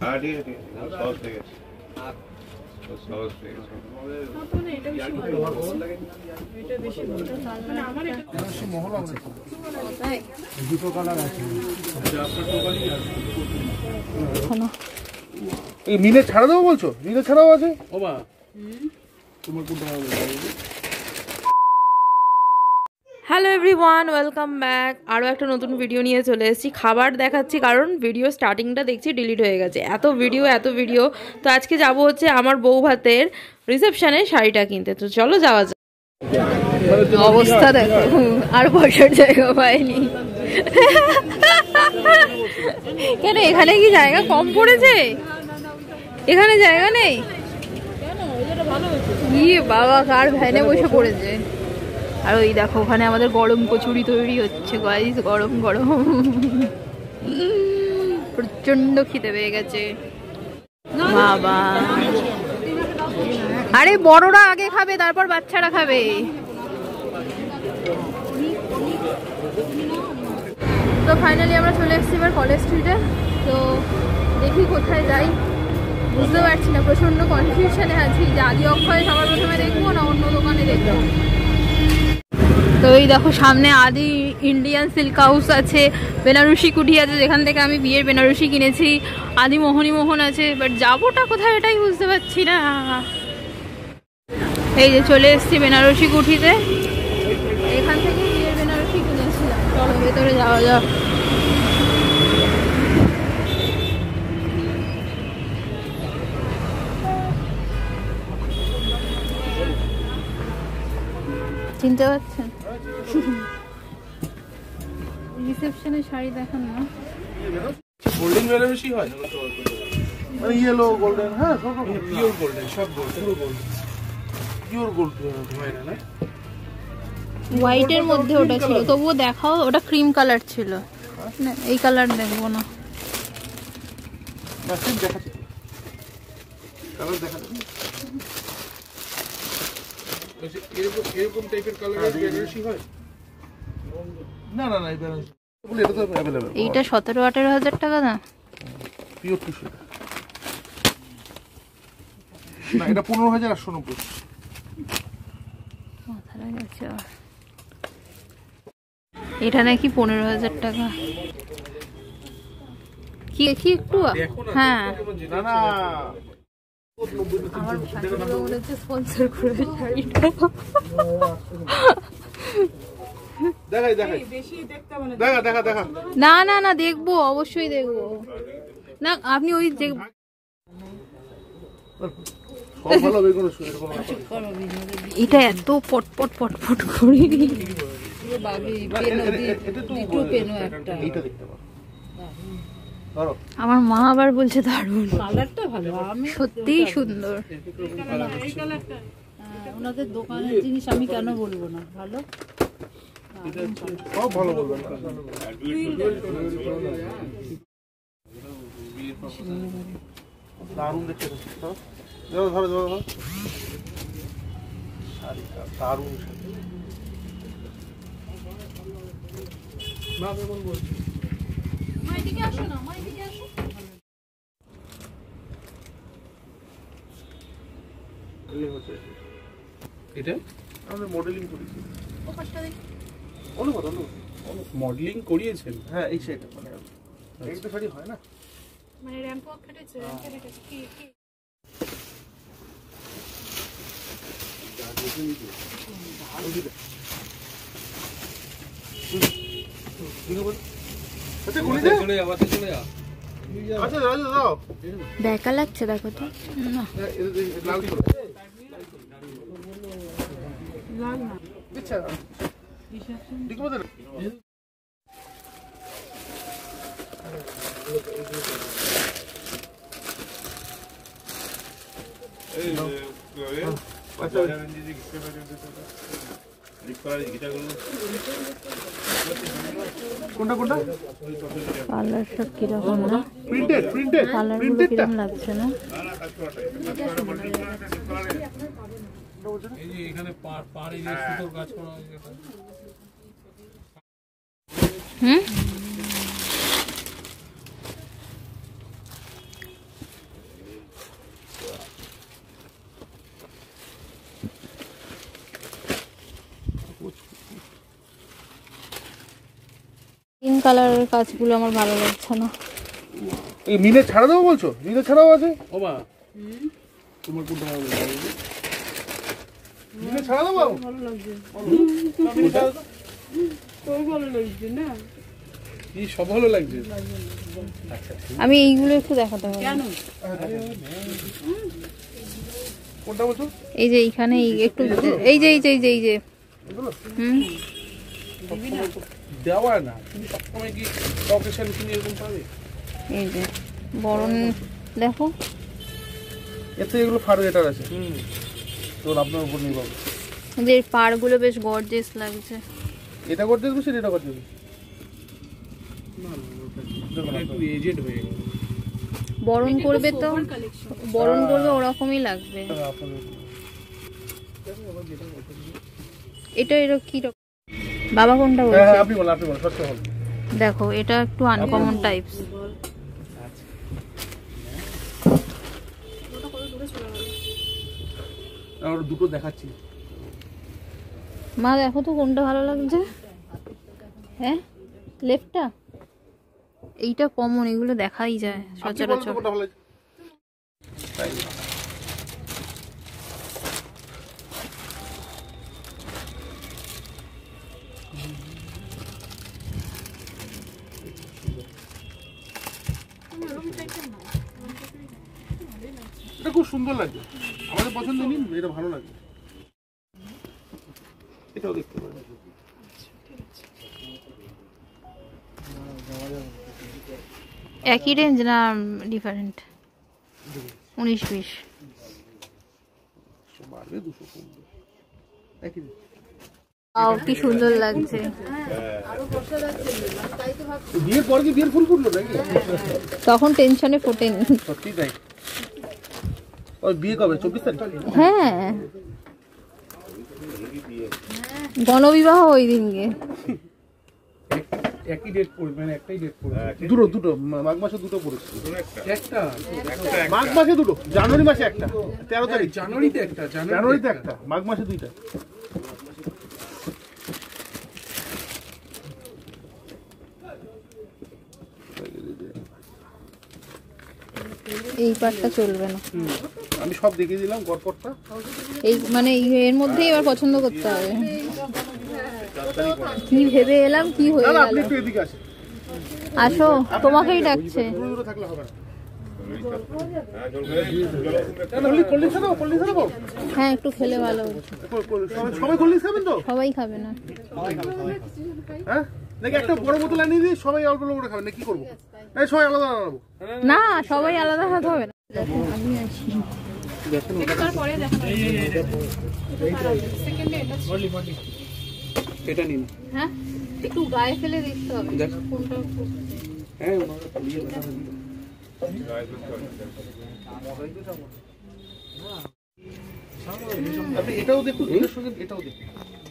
हाँ ठीक है ठीक है, सॉस देगा, सॉस देगा। দুটো কালার আছে। নীলে ছাড়া দেবো বলছো? নীলে ছাড়াও আছে। ও মা, তোমার কোনটা ভালো লাগে? Hello everyone, welcome back. আরও একটা নতুন ভিডিও নিয়ে চলে এসেছি। খাবার দেখাচ্ছি কারণ ভিডিও স্টার্টিংটা দেখছি ডিলিট হয়ে গেছে। এত ভিডিও। তো আজকে যাব হচ্ছে আমার বউ ভাতের রিসেপশনে শাড়িটা কিনতে। তো চলো যাওয়া যাক। অবস্থা দেখো, আর বসার জায়গা পাইনি। কেন এখানে কি জায়গা কম পড়েছে? এখানে জায়গা নেই? ইয়ে বাবা, কার ভ্যানে বসে পড়েছে। আর ওই দেখো ওখানে আমাদের গরম কচুরি তৈরি হচ্ছে গাইস, গরম গরম। প্রচন্ড খিদে পেয়ে গেছে বাবা। আরে বড়রা আগে খাবে, তারপর বাচ্চারা খাবে। তো ফাইনালি আমরা চলে এসেছি এবার কলেজ স্ট্রিটে। তো দেখি কোথায় যাই বুঝতে পারছি না, প্রচন্ড কনফিউশনে আছি যে আদি অক্ষয় সবার প্রথমে দেখবো না অন্য দোকানে দেখবো। তো এই দেখো সামনে আদি ইন্ডিয়ান সিল্ক হাউস আছে, বেনারসি কুঠি আছে যেখান থেকে আমি বিয়ের বেনারসি কিনেছি, আদি মোহনী মোহন আছে। বাট যাবোটা কোথায় এটাই বুঝতে পারছি না। এই যে চলে এসেছি বেনারসি কুঠিতে, এখান থেকে বিয়ের বেনারসি কিনেছিলাম। চলো ভেতরে যাওয়া যাক। চিনতে পারছেন? রিসেপশনে শাড়ি দেখান না। গোল্ডেন বেনারসি হয় মানে ইয়েলো গোল্ডেন। হ্যাঁ সব পিওর গোল্ডেন, সব গোল্ড, পুরো গোল্ড, পিওর গোল্ড হয় না? হোয়াইটের মধ্যে ওটা ছিল, তবুও দেখাও। ওটা ক্রিম কালার ছিল না, এই কালার দেখবো না। বাস দেখাচ্ছি, কালার দেখাচ্ছি। এরকম টাইপের কালার বেনারসি হয় না? না না, এই বেনারসি এটা তো अवेलेबल। এইটা 17-18 টাকা না? পিওর টিস্যু না, এটা 15,890। মাথা গেছে। এটা নাকি 15,000 টাকা। কি দেখি একটু? হ্যাঁ না না, আমার শাশুড়ি বলেছে স্পন্সর করে শাড়িটা। দেখাই দেখাই, বেশি দেখতে হবে না। দেখা দেখা দেখা। না না না, দেখবো, অবশ্যই দেখবো। না আপনি ওই যে সব ভালো হবে কোনো শুনে কোনো। এটা এত পটপট পটপট করে আমার মা আবার বলছে দারুণ, কালারটা ভালো, সত্যিই সুন্দর। ওনাদের দোকানের জিনিস আমি কেন বলবো না, ভালো সব ভালো বলবেন। দারুণ দেখতে, ধরো ধরো ধরো ধরো, শাড়িটা দারুণ। মা কেমন বলছি? মা এদিকে আসো না, মা এদিকে আসো। এই হচ্ছে এটা আমরা মডেলিং করেছি। ও পাঁচটা দেখি মডেলিং করিয়েছেন? হ্যাঁ এই সেটা মানে এই তো শাড়ি হয় না মানে র‍্যাম্প ওয়াক কেটেছে, কি কি দেখা লাগছে, দেখো তো। লাল না আচ্ছা ঠিক আছে। কোনটা কোনটা কালার সব কিরকম না? প্রিন্টেড প্রিন্টেড কালার গুলো কিরকম লাগছে না? এই যে এখানে পাড়ে যে সুতোর কাজ করা হয়েছে। কালারের কাজগুলো আমার ভালো লাগছে না। এই মিলে ছাড়া দেবো বলছো? মিলে ছাড়াও আছে ও মা, তোমার কোনটা ভালো লাগে? মিলে ছাড়া দেবো? ভালো লাগছে, তোর ভালো লাগছে না? কি সব ভালো লাগছে? আমি এইগুলো একটু দেখাতে পারি কেন? কোনটা বলছো? এই যে এইখানে একটু এই যে এই যে এই যে এই যে দেওয়া না, তুমি সবসময় কি অকেশন কিনে এরকম পাবে? এই যে বরণ দেখো, এতে এগুলো ফার এটার আছে। তো আপনার উপর নির্ভর। যে পাড়গুলো বেশ গর্জিয়াস লাগছে। এটা করতে বেশি, এটা করতে বেশি। একটু এজেড হয়ে গেল। বরণ করবে তো, বরণ করবে ওরকমই লাগবে। এটা এর কি রকম বাবা কোনটা বলছে? হ্যাঁ আপনি বলেন, আপনি বলেন, সত্যি বলেন। দেখো এটা একটু আনকমন টাইপস। আর দুটো দেখাচ্ছি। মা দেখো তো কোনটা ভালো লাগছে। হ্যাঁ লেফটটা, এইটা কমন, এগুলো দেখাই যায় সচরাচর। এটা খুব সুন্দর লাগছে, আমাদের পছন্দ নিন, এটা ভালো লাগে। এটাও দেখতে পারেন। একই রেঞ্জ না ডিফারেন্ট? 19-20 বাড়বে, 200 কমবে, একই রেঞ্জ। কি সুন্দর লাগছে। বিয়ের পর কি বিয়ের ফুল ফুটলো নাকি? তখন টেনশনে ফোটেনি। সত্যি তাই। ওই বিয়ে কবে? 24 তারিখ? হ্যাঁ গণবিবাহ ওই দিনকে। একই ডেট পড়বে, মানে একটাই ডেট পড়বে। দুটো মাঘ মাসে দুটো পড়েছে। একটা মাঘ মাসে দুটো, জানুয়ারি মাসে একটা, 13 তারিখ। জানুয়ারিতে একটা, জানুয়ারিতে একটা, মাঘ মাসে দুইটা। এই পার্টটা চলবে না, আমি সব দেখিয়ে দিলাম গড়পড়টা। এই মানে এর মধ্যেই এবার পছন্দ করতে হবে। কি ভেবে এলাম কি হয়ে গেল। আপনি একটু এদিকে আসেন, আসো তোমাকেই ডাকছে। দূরে থাকলে হবে না। হ্যাঁ একটু খেলে ভালো হবে। সবাই কোল্ড ড্রিঙ্কস খাবেন তো? সবাই খাবে না। হ্যাঁ নাকি একটা বড় বোতল আনিয়ে দিই, সবাই অল্প অল্প করে খাবেন না? কি করবো, সবাই আলাদা আলাদা? না সবাই আলাদা খাতে হবে না। আমি আছি এটা নিন। হ্যাঁ একটু গায়ে ফেলে দেখতে হবে কোনটা। হ্যাঁ আপনি এটাও দেখুন, এটার সঙ্গে এটাও দেখুন।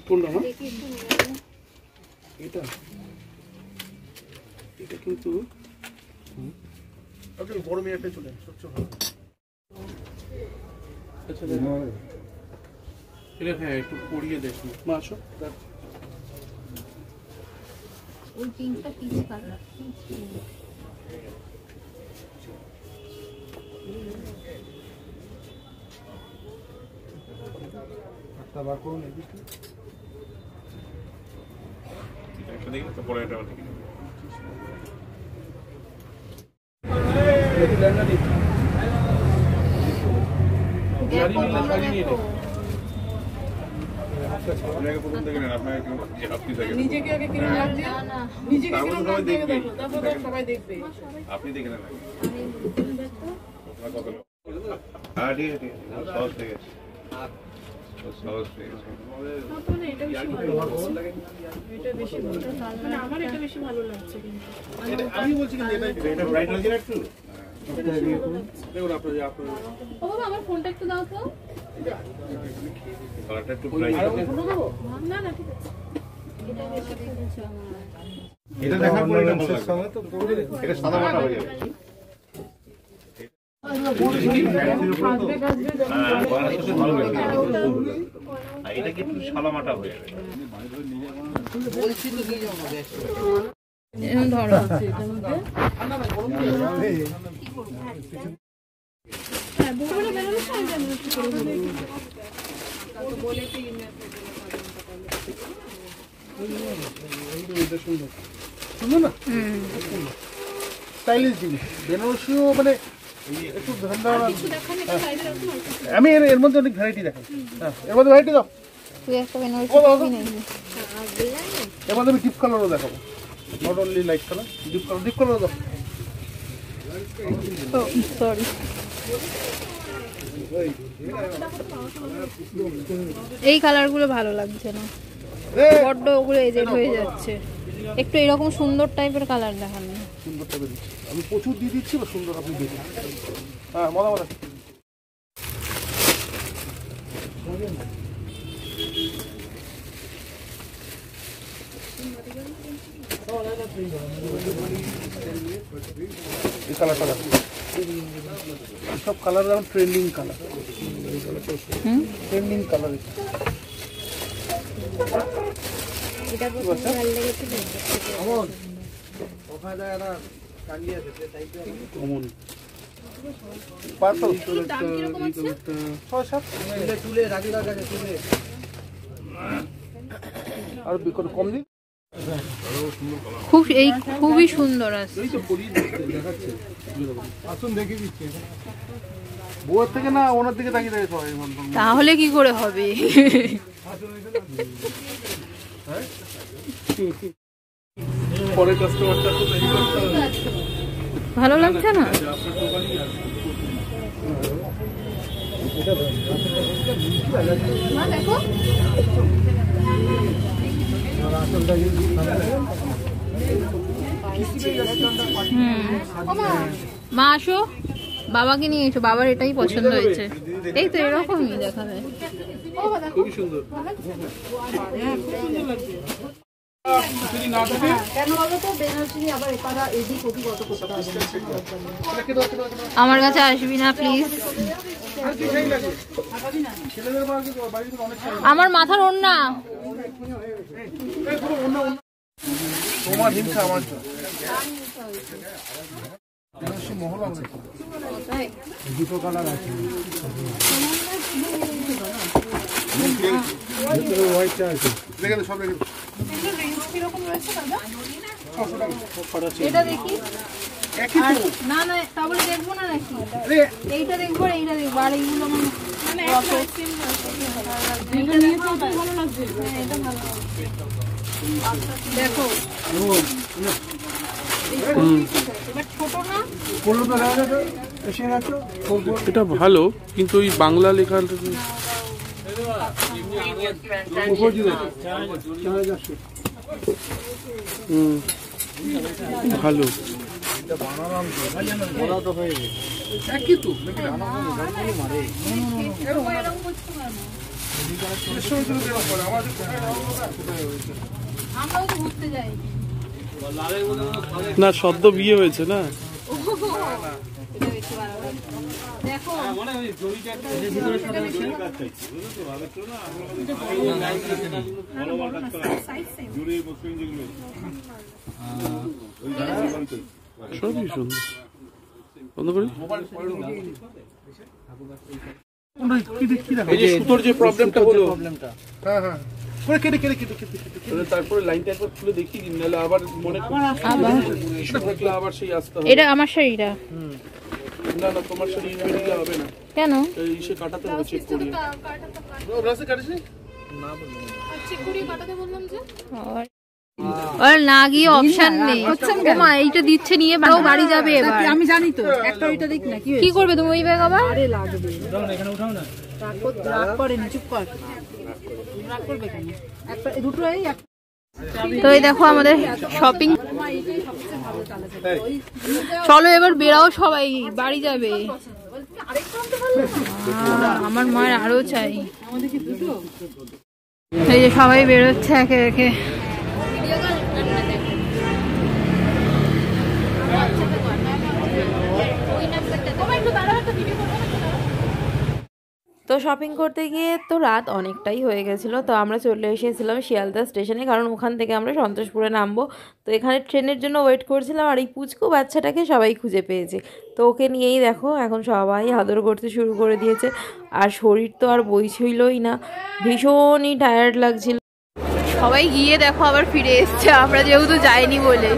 কোনটা না? এটা এটা কিন্তু আপনি বড় মেয়েটা চলে স্বচ্ছ ভালো। আচ্ছা এটা হ্যাঁ একটু পরিয়ে দেখুন। মা আসো। ওই পিঙ্কটা পিচ কালার। একটা বার করুন এদিকে। একটা দেখি তো পরে এটা দেখি। এটি লেঙ্গা দিন। গাড়ি নিলে শাড়ি নিয়ে নেন। আপনাকে প্রথম থেকে নেন, আপনাকে আপনি দেখেন। নিজেকে আগে কিরকম লাগছে, নিজেকে কিরকম লাগছে দেখো, তারপর সবাই দেখবে। আপনি দেখে নেন। হ্যাঁ ঠিক আছে, সহজ ঠিক আছে, সহজ ঠিক আছে। এটা বেশি ভালো লাগছে, এটা বেশি ভালো, মানে আমার এটা বেশি ভালো লাগছে। কিন্তু আমি বলছি কিন্তু এটা ব্রাইট লাগছে না একটু? দেখুন আপনার ও বাবা আমার ফোনটা একটু দাও তো। কালারটা একটু ব্রাইট। না না ঠিক আছে। এটা বেশি দেখেছি আমার। এটা দেখার পরে এটা ভালো লাগবে। এটা সাদা মাটা হয়ে যাবে। এটা কি একটু সাদা মাটা হয়ে যাবে। ধরো সুন্দর না? স্টাইলিশ জিনিস বেনারসিও মানে একটু আমি এর মধ্যে অনেক ভ্যারাইটি দেখাই। হ্যাঁ এর মধ্যে ভ্যারাইটি দাও। তুই একটা বেনারসি এর মধ্যে আমি ডিপ কালারও দেখাবো, not only light colour, deep colour দাও। সরি এই কালারগুলো ভালো লাগছে না, বড্ড ওগুলো এজেড হয়ে যাচ্ছে। একটু এরকম সুন্দর টাইপের কালার দেখান না। সুন্দর টাইপের দিচ্ছি আমি, প্রচুর দিয়ে দিচ্ছি বা সুন্দর আপনি দেখুন। হ্যাঁ মজা মজা এই কালারটা দেখো, সব কালার এখন ট্রেন্ডিং কালার, ট্রেন্ডিং কালার। আর কম দিন খুবই সুন্দর আছে। বউয়ের থেকে না ওনার দিকে তাকিয়ে থাকে সবাই। তাহলে কি করে হবে? পরের কাস্টমারটা তো তৈরি করতে হবে। ভালো লাগছে না? দেখো মা আসো, বাবাকে নিয়ে এসো, বাবার এটাই পছন্দ হয়েছে। এই তো এরকমই দেখাবে। খুবই সুন্দর। আমার কাছে আসবি না প্লিজ, আমার মাথার ওড়না। তোমার হিংসা আমার দুটো কালার আছে, সব এটা দেখি না না তাহলে দেখবো না নাকি? এইটা দেখবো এইটা দেখবো আর এইগুলো দেখো এটা ভালো, কিন্তু ওই বাংলা লেখা ভালো। না সদ্য বিয়ে হয়েছে না, সবই সুন্দর। বন্ধ করি। সুতোর যে প্রবলেমটা হলো, হ্যাঁ হ্যাঁ তারপরে লাইনটা একবার খুলে দেখি, নাহলে আবার মনে আবার সেই আসতে হবে। এটা আমার শাড়িটা না না তোমার শাড়ি হবে না। কেন? সে কাটাতে হবে, চেক করি। আর না গিয়ে অপশন নেই। মা এইটা দিচ্ছে নিয়ে বাড়ি যাবে এবার। আমি জানি তো, একটা ওইটা দেখ না কি করবে তুমি ওই ব্যাগ আবার? আরে লাগবে, এখানে উঠাও না, রাগ করে না, চুপ কর, রাগ করবে কেন? একটা দুটোই তো এই দেখো আমাদের শপিং। চলো এবার বেরাও, সবাই বাড়ি যাবে। আমার মায়ের আরো চাই। এই যে সবাই বেরোচ্ছে একে একে। তো শপিং করতে গিয়ে তো রাত অনেকটাই হয়ে গেছিলো। তো আমরা চলে এসেছিলাম শিয়ালদা স্টেশনে, কারণ ওখান থেকে আমরা সন্তোষপুরে নামবো। তো এখানে ট্রেনের জন্য ওয়েট করছিলাম, আর এই পুচকু বাচ্চাটাকে সবাই খুঁজে পেয়েছে। তো ওকে নিয়েই দেখো এখন সবাই আদর করতে শুরু করে দিয়েছে। আর শরীর তো আর বইছিলই না, ভীষণই টায়ার্ড লাগছিল। সবাই গিয়ে দেখো আবার ফিরে এসছে, আমরা যেহেতু যাইনি বলে।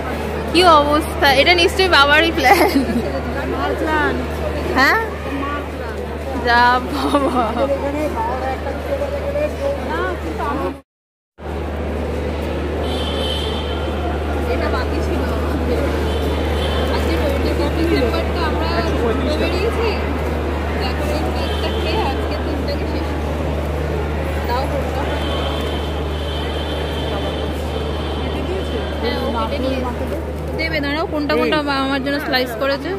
কি অবস্থা, এটা নিশ্চয়ই বাবারই প্ল্যান। হ্যাঁ যা বাবা, এটা বাকি ছিল আজকে পেপারটা আমরা বেরিয়েছি। দেখো এই কেকটা খেয়ে আজকে দিনটাকে শেষ দাও কোনটা। হ্যাঁ ও কেটে নিয়ে দেবে, দাঁড়াও কোনটা কোনটা আমার জন্য স্লাইস করেছে।